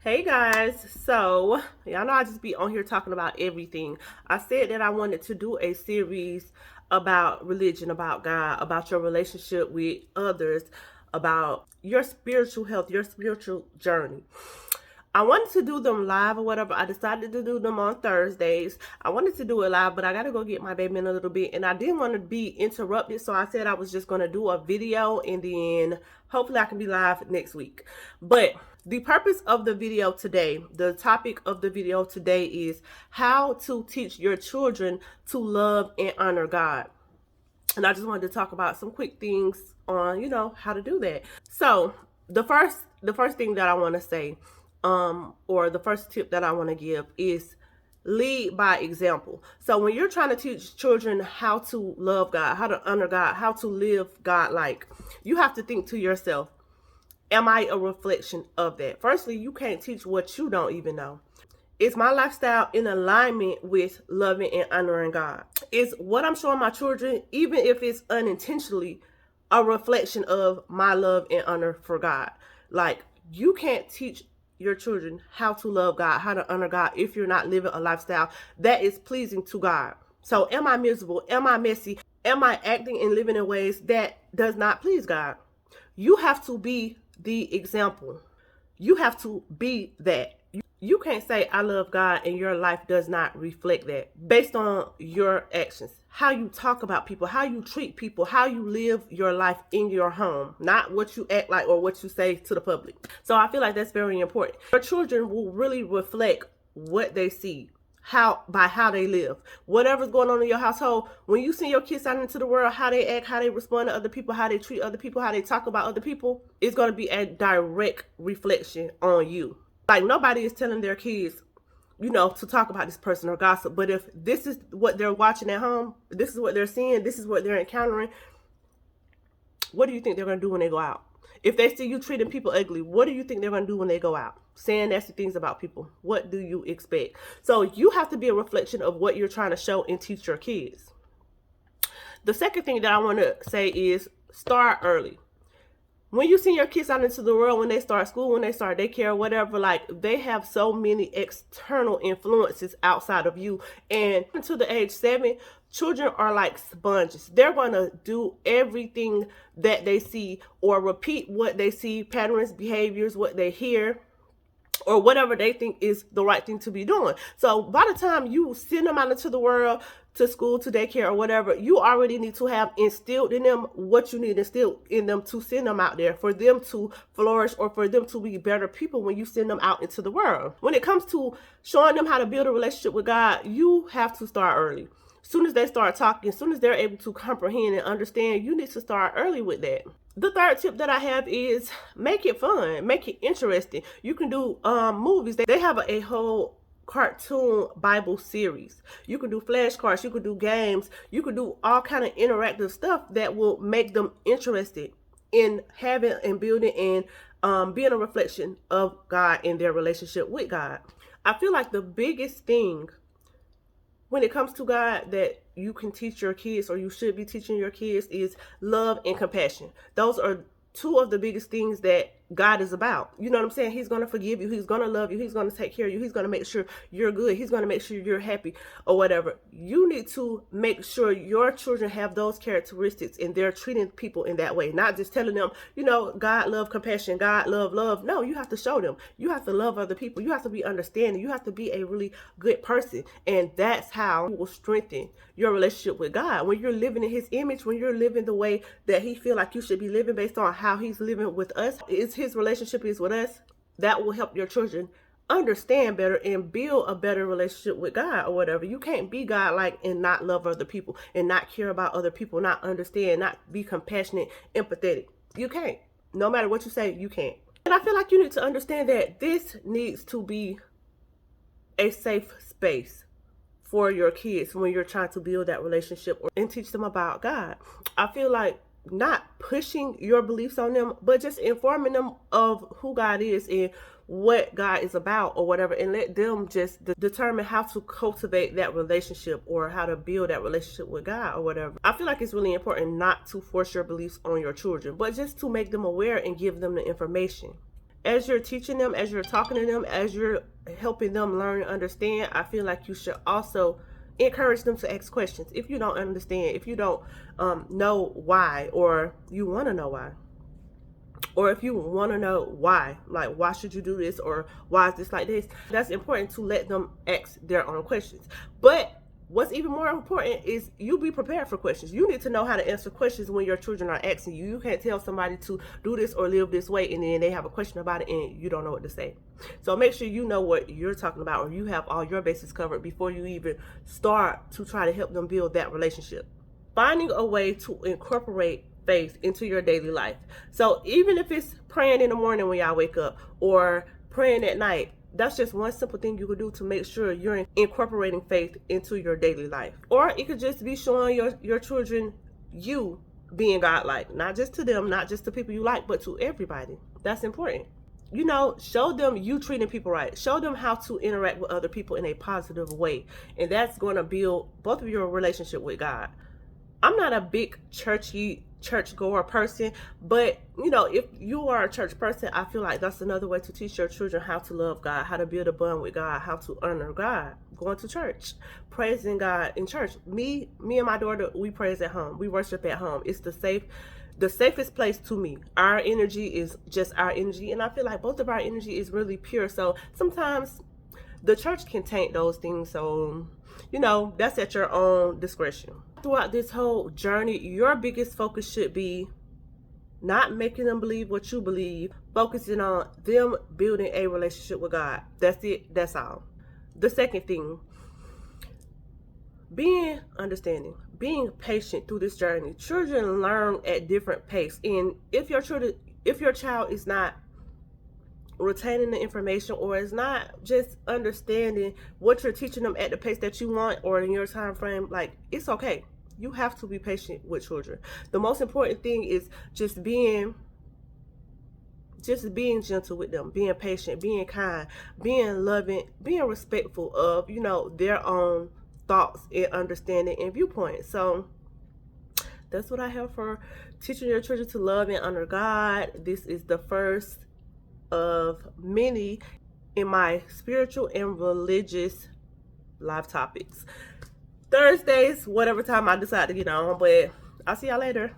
Hey guys, so y'all know I just be on here talking about everything. I said that I wanted to do a series about religion, about God, about your relationship with others, about your spiritual health, your spiritual journey. I wanted to do them live or whatever. I decided to do them on Thursdays. I wanted to do it live, but I gotta go get my baby in a little bit, and I didn't want to be interrupted, so I said I was just gonna do a video, and then hopefully I can be live next week. But the purpose of the video today, the topic of the video today is how to teach your children to love and honor God. And I just wanted to talk about some quick things on, how to do that. So the first thing that I want to say, or the first tip that I want to give is lead by example. So when you're trying to teach children how to love God, how to honor God, how to live God like, you have to think to yourself, am I a reflection of that? Firstly, you can't teach what you don't even know. Is my lifestyle in alignment with loving and honoring God? Is what I'm showing my children, even if it's unintentionally, a reflection of my love and honor for God? Like, you can't teach your children how to love God, how to honor God, if you're not living a lifestyle that is pleasing to God. So am I miserable? Am I messy? Am I acting and living in ways that does not please God? You have to be the example. You have to be that. You can't say I love God and your life does not reflect that based on your actions. How you talk about people, how you treat people, how you live your life in your home, not what you act like or what you say to the public. So I feel like that's very important. Your children will really reflect what they see, how they live. Whatever's going on in your household, when you send your kids out into the world, how they act, how they respond to other people, how they treat other people, how they talk about other people, it's going to be a direct reflection on you. Like, nobody is telling their kids, to talk about this person or gossip. But if this is what they're watching at home, this is what they're seeing, this is what they're encountering, what do you think they're going to do when they go out? If they see you treating people ugly, what do you think they're going to do when they go out? Saying nasty things about people. What do you expect? So you have to be a reflection of what you're trying to show and teach your kids. The second thing that I want to say is start early. When you send your kids out into the world, when they start school, when they start daycare, whatever, like, they have so many external influences outside of you. And until the age 7, children are like sponges. They're going to do everything that they see or repeat what they see, patterns, behaviors, what they hear, or whatever they think is the right thing to be doing. So by the time you send them out into the world, to school, to daycare, or whatever, you already need to have instilled in them what you need instilled in them to send them out there, for them to flourish or for them to be better people when you send them out into the world. When it comes to showing them how to build a relationship with God, you have to start early. As soon as they start talking, as soon as they're able to comprehend and understand, you need to start early with that. The third tip that I have is make it fun, make it interesting. You can do movies. They have a whole cartoon Bible series. You can do flashcards, you can do games, you can do all kind of interactive stuff that will make them interested in having and building and being a reflection of God in their relationship with God. I feel like the biggest thing when it comes to God that you can teach your kids, or you should be teaching your kids, is love and compassion. Those are two of the biggest things that God is about. You know what I'm saying? He's going to forgive you. He's going to love you. He's going to take care of you. He's going to make sure you're good. He's going to make sure you're happy or whatever. You need to make sure your children have those characteristics and they're treating people in that way. Not just telling them, God, love, compassion, God, love, love. No, you have to show them. You have to love other people. You have to be understanding. You have to be a really good person. And that's how you will strengthen your relationship with God. When you're living in his image, when you're living the way that he feel like you should be living based on how he's living with us, is his relationship is with us, that will help your children understand better and build a better relationship with God or whatever. You can't be God-like and not love other people and not care about other people, not understand, not be compassionate, empathetic. You can't. No matter what you say, you can't. And I feel like you need to understand that this needs to be a safe space for your kids when you're trying to build that relationship and teach them about God. I feel like not pushing your beliefs on them, but just informing them of who God is and what God is about or whatever, and let them just determine how to cultivate that relationship or how to build that relationship with God or whatever. I feel like it's really important not to force your beliefs on your children, but just to make them aware and give them the information. As you're teaching them, as you're talking to them, as you're helping them learn and understand, I feel like you should also encourage them to ask questions. If you don't understand, if you don't know why, or you want to know why, or if you want to know why, like why should you do this, or why is this like this, that's important to let them ask their own questions. But what's even more important is you be prepared for questions. You need to know how to answer questions when your children are asking you. You can't tell somebody to do this or live this way and then they have a question about it and you don't know what to say. So make sure you know what you're talking about, or you have all your bases covered before you even start to try to help them build that relationship. Finding a way to incorporate faith into your daily life. So even if it's praying in the morning when y'all wake up, or praying at night, that's just one simple thing you could do to make sure you're incorporating faith into your daily life. Or it could just be showing your children you being godlike, not just to them, not just to people you like, but to everybody. That's important. You know, show them you treating people right. Show them how to interact with other people in a positive way. And that's going to build both of your relationship with God. I'm not a big church-goer person, but you know, if you are a church person, I feel like that's another way to teach your children how to love God, how to build a bond with God, how to honor God. Going to church, praising God in church. Me and my daughter, we praise at home. We worship at home. It's the safest place to me. Our energy is just our energy, and I feel like both of our energy is really pure. So sometimes the church can taint those things. So, you know, that's at your own discretion. Throughout this whole journey, your biggest focus should be not making them believe what you believe, focusing on them building a relationship with God. That's it. That's all. The second thing, being understanding, being patient through this journey. Children learn at different pace, and if your child is not retaining the information, or is not just understanding what you're teaching them at the pace that you want or in your time frame, like, it's okay. You have to be patient with children. The most important thing is just being gentle with them, being patient, being kind, being loving, being respectful of, you know, their own thoughts and understanding and viewpoints. So that's what I have for teaching your children to love and honor God. This is the first of many in my spiritual and religious live topics. Thursdays, whatever time I decide to get on, but I'll see y'all later.